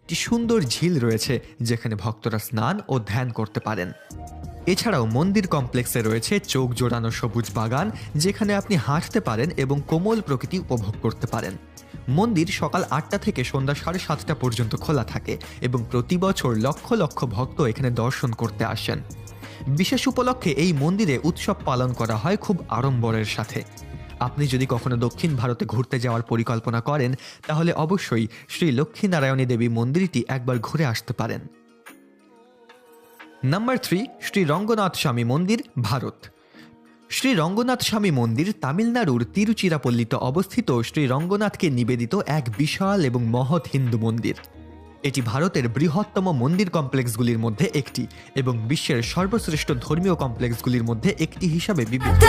একটি সুন্দর ঝিল রয়েছে যেখানে ভক্তরা স্নান ও ধ্যান করতে পারেন। এছাড়াও মন্দির কমপ্লেক্সে রয়েছে চোখ জোড়ানো সবুজ বাগান, যেখানে আপনি হাঁটতে পারেন এবং কোমল প্রকৃতি উপভোগ করতে পারেন। মন্দির সকাল 8টা থেকে সন্ধ্যা 7:30 পর্যন্ত খোলা থাকে এবং প্রতি বছর লক্ষ লক্ষ ভক্ত এখানে দর্শন করতে আসেন। বিশেষ উপলক্ষে এই মন্দিরে উৎসব পালন করা হয় খুব আড়ম্বরের সাথে। আপনি যদি কখনো দক্ষিণ ভারতে ঘুরতে যাওয়ার পরিকল্পনা করেন, তাহলে অবশ্যই শ্রী লক্ষ্মীনারায়ণী দেবী মন্দিরটি একবার ঘুরে আসতে পারেন। নাম্বার 3, শ্রী রঙ্গনাথ স্বামী মন্দির, ভারত। শ্রী রঙ্গনাথ স্বামী মন্দির তামিলনাড়ুর তিরুচিরাপল্লীতে অবস্থিত শ্রী রঙ্গনাথকে নিবেদিত এক বিশাল এবং মহৎ হিন্দু মন্দির। এটি ভারতের বৃহত্তম মন্দির কমপ্লেক্সগুলির মধ্যে একটি এবং বিশ্বের সর্বশ্রেষ্ঠ ধর্মীয় কমপ্লেক্সগুলির মধ্যে একটি হিসাবে বিবেচিত।